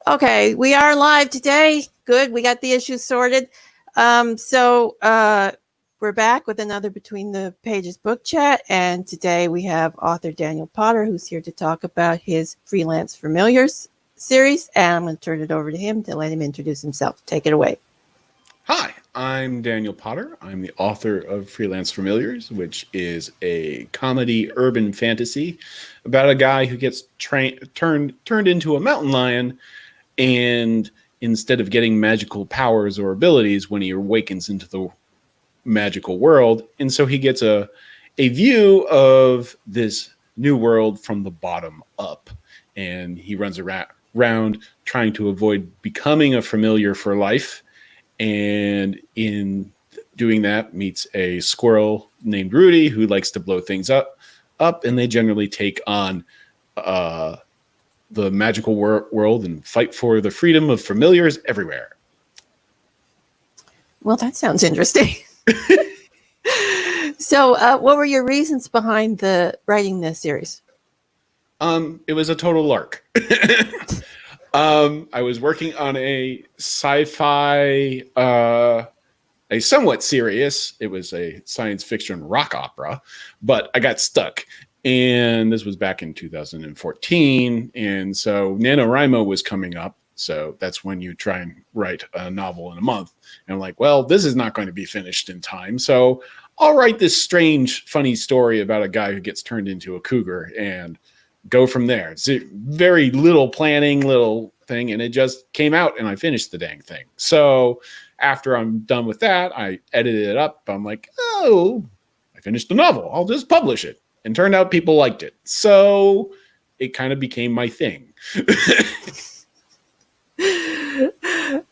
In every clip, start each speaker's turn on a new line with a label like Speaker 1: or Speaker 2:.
Speaker 1: Okay, we are live today. Good, we got the issues sorted. We're back with another Between the Pages book chat, and today we have author Daniel Potter, who's here to talk about his Freelance Familiars series, and I'm going to turn it over to him to let him introduce himself. Take it away.
Speaker 2: Hi, I'm Daniel Potter. I'm the author of Freelance Familiars, which is a comedy urban fantasy about a guy who gets turned into a mountain lion, and instead of getting magical powers or abilities when he awakens into the magical world, and so he gets a view of this new world from the bottom up, and he runs around trying to avoid becoming a familiar for life. And in doing that, meets a squirrel named Rudy who likes to blow things up, and they generally take on the magical world and fight for the freedom of familiars everywhere.
Speaker 1: Well, that sounds interesting. So, what were your reasons behind writing this series?
Speaker 2: It was a total lark. I was working on a sci-fi, a somewhat serious, it was a science fiction rock opera, but I got stuck. And this was back in 2014. And so NaNoWriMo was coming up. So that's when you try and write a novel in a month. And I'm like, well, this is not going to be finished in time. So I'll write this strange, funny story about a guy who gets turned into a cougar and go from there. It's a very little planning, little thing, and it just came out and I finished the dang thing. So after I'm done with that, I edited it up. I'm like, oh, I finished the novel. I'll just publish it. And turned out people liked it. So it kind of became my thing.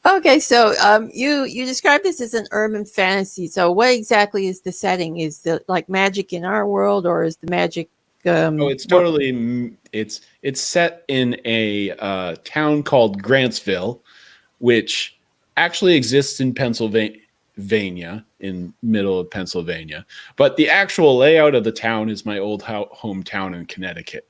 Speaker 1: Okay, so you described this as an urban fantasy. So what exactly is the setting? Is it like magic in our world, or is the magic
Speaker 2: it's totally it's set in a town called Grantsville, which actually exists in Pennsylvania, in middle of Pennsylvania. But the actual layout of the town is my old hometown in Connecticut,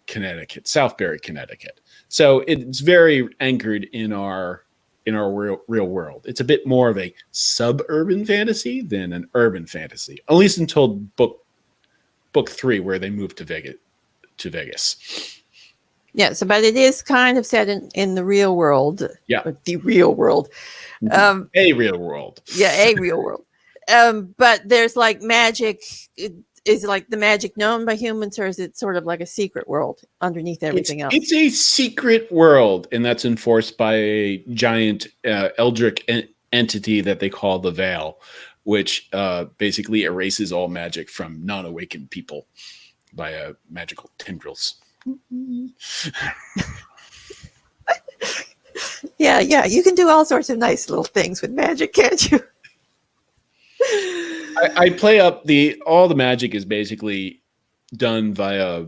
Speaker 2: Southbury, Connecticut. So it's very anchored in our real world. It's a bit more of a suburban fantasy than an urban fantasy, at least until book 3, where they moved to Vegas.
Speaker 1: Yeah, so but it is kind of set in the real world.
Speaker 2: Yeah,
Speaker 1: the real world.
Speaker 2: A real world.
Speaker 1: Yeah, a real world. But there's like magic. Is like the magic known by humans, or is it sort of like a secret world underneath everything else?
Speaker 2: It's a secret world, and that's enforced by a giant eldritch entity that they call the Veil, which basically erases all magic from non-awakened people via magical tendrils.
Speaker 1: Yeah, you can do all sorts of nice little things with magic, can't you?
Speaker 2: I play up all the magic is basically done via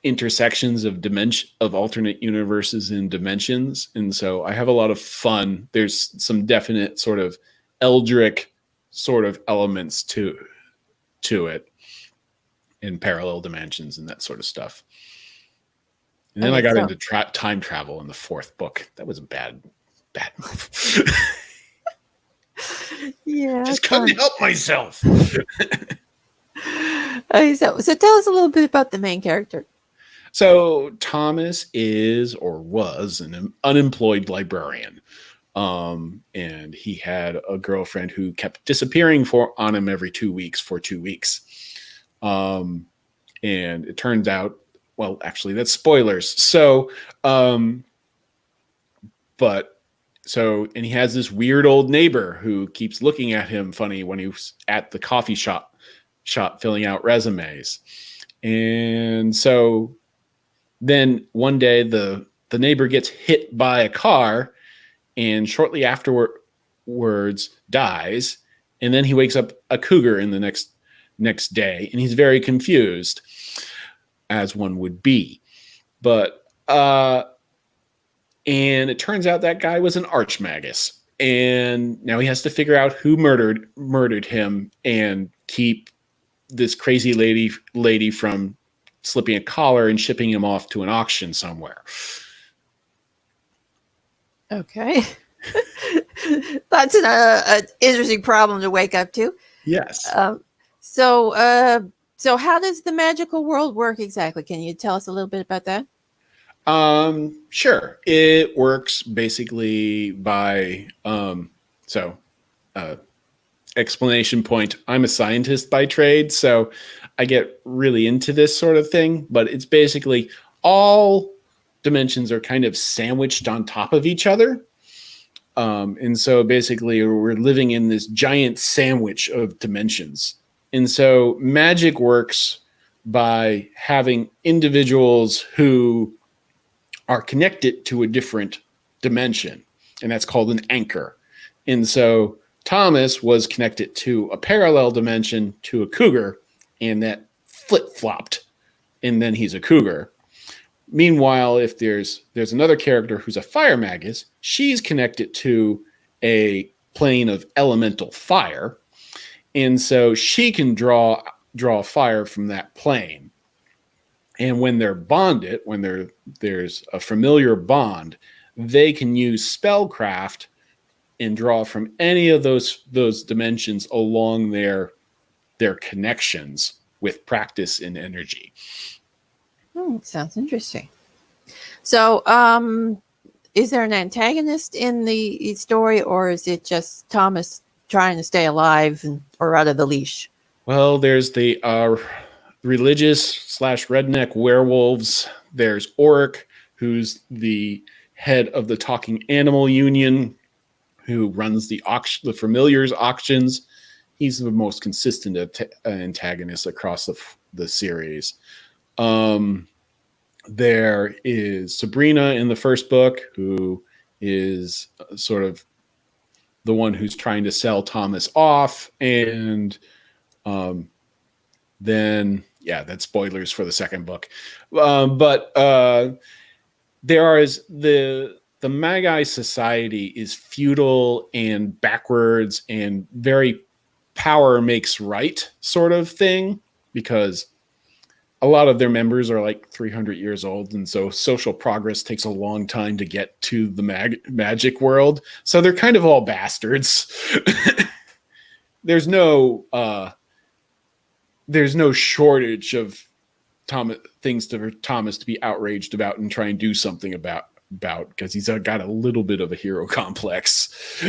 Speaker 2: intersections of alternate universes and dimensions, and so I have a lot of fun. There's some definite sort of eldritch sort of elements to it in parallel dimensions and that sort of stuff. And then I got into time travel in the 4th book. That was a bad move.
Speaker 1: Yeah,
Speaker 2: just couldn't help myself.
Speaker 1: So tell us a little bit about the main character.
Speaker 2: So Thomas is or was an unemployed librarian. And he had a girlfriend who kept disappearing on him every 2 weeks for 2 weeks. And it turns out, well, actually that's spoilers. So, and he has this weird old neighbor who keeps looking at him funny when he was at the coffee shop filling out resumes. And so then one day the neighbor gets hit by a car and shortly afterwards dies. And then he wakes up a cougar in the next day, and he's very confused, as one would be. But and it turns out that guy was an archmagus, and now he has to figure out who murdered him and keep this crazy lady from slipping a collar and shipping him off to an auction somewhere.
Speaker 1: Okay. That's an interesting problem to wake up to.
Speaker 2: Yes.
Speaker 1: Um, so how does the magical world work exactly? Can you tell us a little bit about that?
Speaker 2: Sure. It works basically by so uh explanation point. I'm a scientist by trade, so I get really into this sort of thing, but it's basically all dimensions are kind of sandwiched on top of each other. And so basically, we're living in this giant sandwich of dimensions. And so magic works by having individuals who are connected to a different dimension, and that's called an anchor. And so Thomas was connected to a parallel dimension to a cougar, and that flip flopped, and then he's a cougar. Meanwhile, if there's another character who's a fire magus, she's connected to a plane of elemental fire, and so she can draw fire from that plane. And when they're bonded, when there's a familiar bond, they can use spellcraft and draw from any of those dimensions along their connections with practice and energy.
Speaker 1: Sounds interesting. So, is there an antagonist in the story, or is it just Thomas trying to stay alive or out of the leash?
Speaker 2: Well, there's the religious / redneck werewolves. There's Oric, who's the head of the Talking Animal Union, who runs the Familiars auctions. He's the most consistent antagonist across the series. There is Sabrina in the first book, who is sort of the one who's trying to sell Thomas off. And then, yeah, that's spoilers for the second book. But there is the Magi Society is feudal and backwards and very power makes right sort of thing, because a lot of their members are like 300 years old, and so social progress takes a long time to get to the magic world. So they're kind of all bastards. There's no shortage of things for Thomas to be outraged about and try and do something about because he's got a little bit of a hero complex.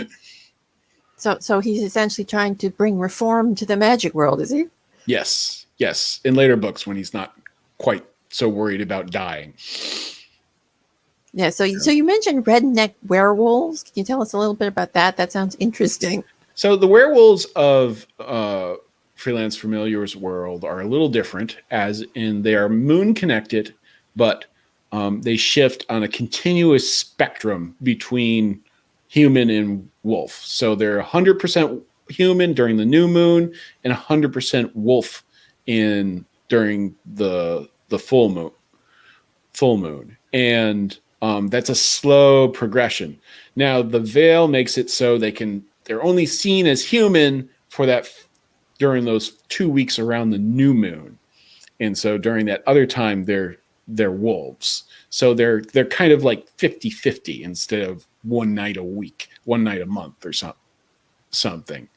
Speaker 1: So he's essentially trying to bring reform to the magic world, is he?
Speaker 2: Yes. In later books, when he's not quite so worried about dying.
Speaker 1: Yeah. So you mentioned redneck werewolves. Can you tell us a little bit about that? That sounds interesting.
Speaker 2: So the werewolves of Freelance Familiars world are a little different, as in they are moon connected, but they shift on a continuous spectrum between human and wolf. So they're 100% human during the new moon and 100% wolf during the full moon. And that's a slow progression. Now the veil makes it so they're only seen as human for that during those 2 weeks around the new moon. And so during that other time, they're wolves. So they're kind of like 50-50 instead of one night a month or something.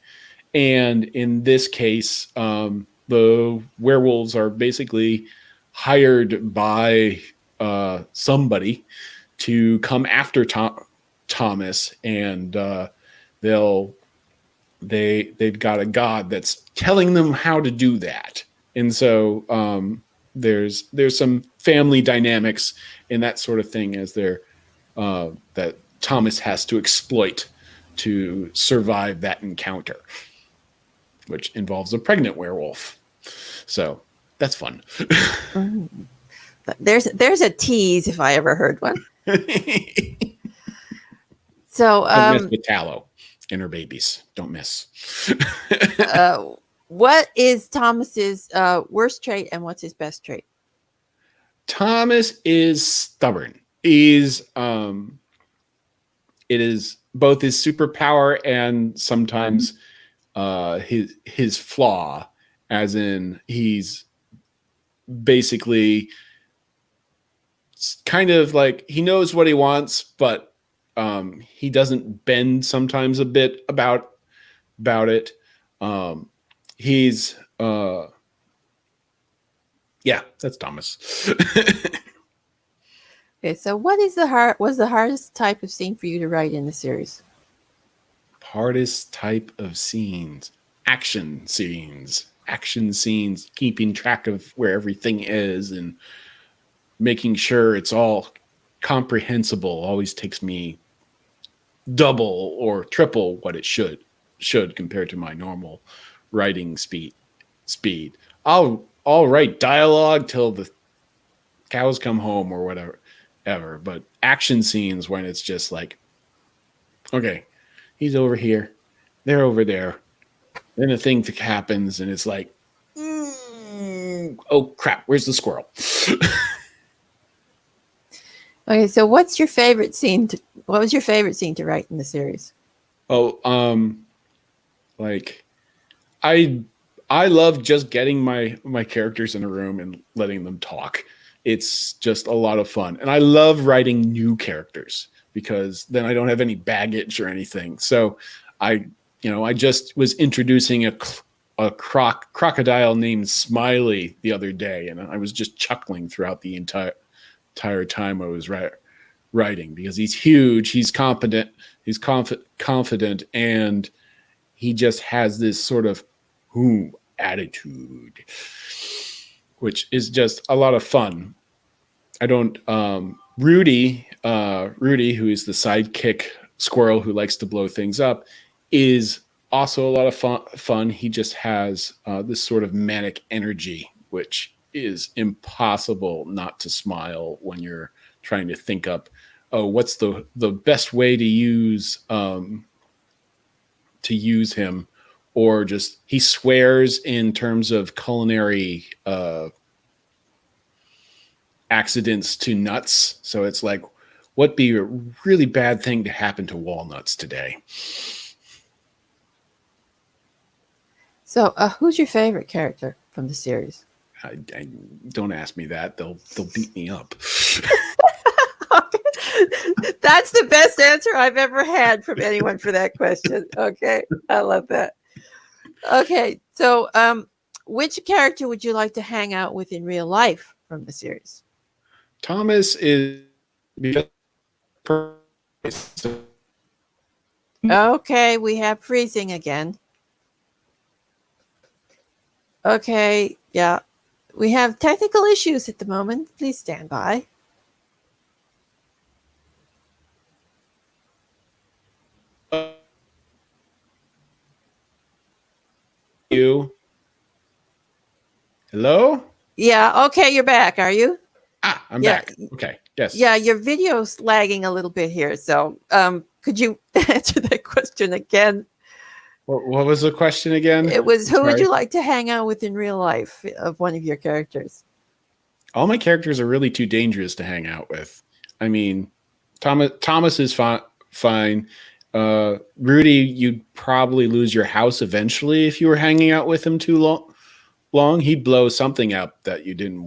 Speaker 2: And in this case, the werewolves are basically hired by somebody to come after Thomas, and they've got a god that's telling them how to do that. And so there's some family dynamics and that sort of thing as that Thomas has to exploit to survive that encounter, which involves a pregnant werewolf. So that's fun.
Speaker 1: There's a tease if I ever heard one. So
Speaker 2: don't mess with Tallow and her babies. Don't miss.
Speaker 1: What is Thomas's worst trait and what's his best trait?
Speaker 2: Thomas is stubborn. It is both his superpower and sometimes his flaw, as in he's basically kind of like he knows what he wants, but He doesn't bend sometimes a bit about it. He's yeah, that's Thomas.
Speaker 1: Okay, so what is was the hardest type of scene for you to write in the series?
Speaker 2: Hardest type of scenes. Action scenes. Action scenes, keeping track of where everything is and making sure it's all comprehensible always takes me double or triple what it should compared to my normal writing speed. I'll write dialogue till the cows come home or whatever ever, but action scenes when it's just like, okay, he's over here, they're over there, then a thing happens and it's like, oh crap, where's the squirrel?
Speaker 1: Okay, so what's your favorite scene? What was your favorite scene to write in the series?
Speaker 2: Oh, like I love just getting my characters in a room and letting them talk. It's just a lot of fun, and I love writing new characters because then I don't have any baggage or anything. So I just was introducing a crocodile named Smiley the other day, and I was just chuckling throughout the entire time I was writing because he's huge, he's competent, he's confident, and he just has this sort of attitude, which is just a lot of fun. I don't Rudy, who is the sidekick squirrel who likes to blow things up, is also a lot of fun. He just has this sort of manic energy, which is impossible not to smile when you're trying to think up, oh, what's the best way to use him, or just he swears in terms of culinary accidents to nuts. So it's like, what be a really bad thing to happen to walnuts today?
Speaker 1: So, who's your favorite character from the series?
Speaker 2: I don't ask me that. They'll beat me up.
Speaker 1: That's the best answer I've ever had from anyone for that question. Okay, I love that. Okay, so which character would you like to hang out with in real life from the series?
Speaker 2: Thomas is
Speaker 1: Okay, we have freezing again. Okay, yeah. We have technical issues at the moment. Please stand by.
Speaker 2: You. Hello?
Speaker 1: Yeah, okay, you're back, are you?
Speaker 2: I'm back. Okay, yes.
Speaker 1: Yeah, your video's lagging a little bit here. So could you answer that question again?
Speaker 2: What was the question again?
Speaker 1: It was, who would you like to hang out with in real life of one of your characters?
Speaker 2: All my characters are really too dangerous to hang out with. I mean, Thomas is fine. Rudy, you'd probably lose your house eventually if you were hanging out with him too long. He'd blow something up that you didn't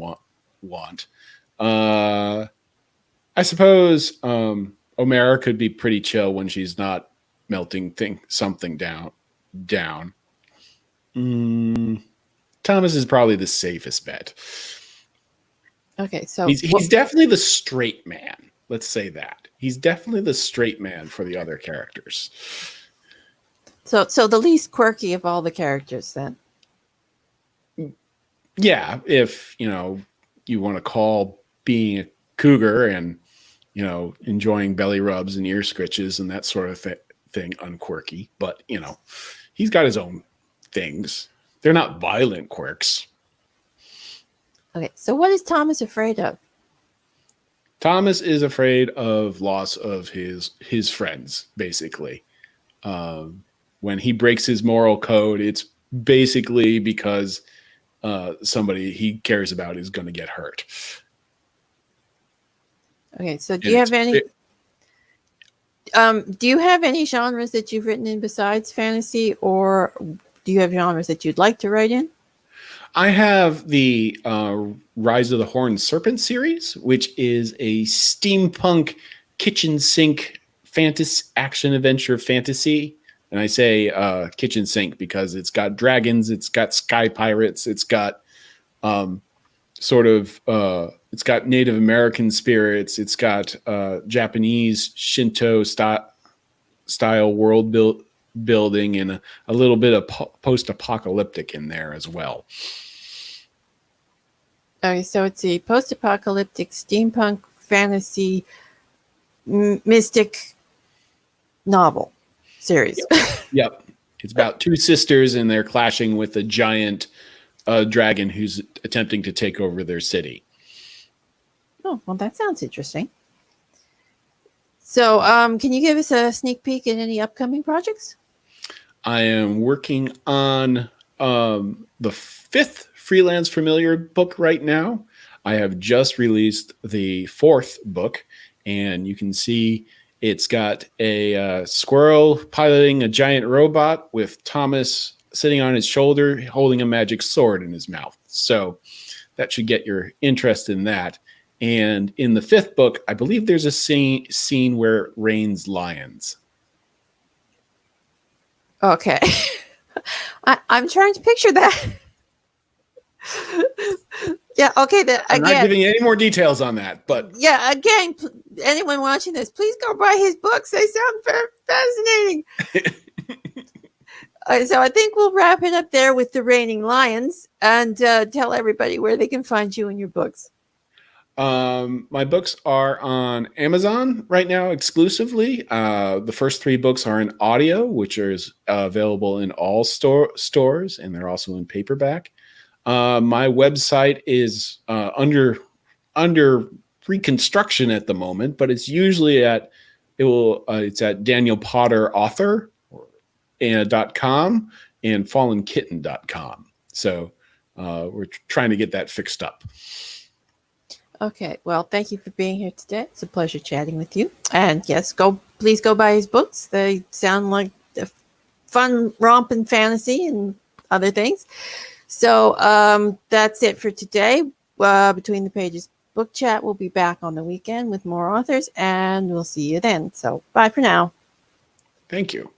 Speaker 2: want. I suppose Omera could be pretty chill when she's not melting something down. Thomas is probably the safest bet.
Speaker 1: Okay, so
Speaker 2: he's definitely the straight man. Let's say that. He's definitely the straight man for the other characters.
Speaker 1: So the least quirky of all the characters then.
Speaker 2: Yeah, if you want to call being a cougar and enjoying belly rubs and ear scritches and that sort of thing unquirky, but he's got his own things. They're not violent quirks.
Speaker 1: Okay, so what is Thomas afraid of?
Speaker 2: Thomas is afraid of loss of his friends, basically. When he breaks his moral code, it's basically because somebody he cares about is going to get hurt.
Speaker 1: Okay, so do you have any genres that you've written in besides fantasy, or do you have genres that you'd like to write in?
Speaker 2: I have the Rise of the Horned Serpent series, which is a steampunk kitchen sink fantasy, action adventure fantasy. And I say kitchen sink because it's got dragons, it's got sky pirates, it's got it's got Native American spirits, it's got Japanese Shinto style world building, and a little bit of post-apocalyptic in there as well.
Speaker 1: Okay, so it's a post-apocalyptic steampunk fantasy mystic novel series.
Speaker 2: Yep. It's about two sisters and they're clashing with a giant dragon who's attempting to take over their city.
Speaker 1: Oh, well, that sounds interesting. So, can you give us a sneak peek at any upcoming projects?
Speaker 2: I am working on the 5th Freelance Familiar book right now. I have just released the 4th book, and you can see it's got a squirrel piloting a giant robot with Thomas sitting on his shoulder holding a magic sword in his mouth. So that should get your interest in that. And in the 5th book, I believe there's a scene where it rains lions.
Speaker 1: Okay. I'm trying to picture that. Yeah, okay.
Speaker 2: I'm not giving you any more details on that, but
Speaker 1: yeah, again, anyone watching this, please go buy his books. They sound very fascinating. So I think we'll wrap it up there with the Raining Lions and tell everybody where they can find you and your books.
Speaker 2: My books are on Amazon right now exclusively. The first 3 books are in audio, which is available in all stores, and they're also in paperback. My website is under reconstruction at the moment, but it's usually it's at danielpotterauthor.com and fallenkitten.com. So we're trying to get that fixed up.
Speaker 1: Okay, well, thank you for being here today. It's a pleasure chatting with you. And yes, please go buy his books. They sound like a fun romp and fantasy and other things. So that's it for today. Between the Pages book chat, we'll be back on the weekend with more authors, and we'll see you then. So bye for now.
Speaker 2: Thank you.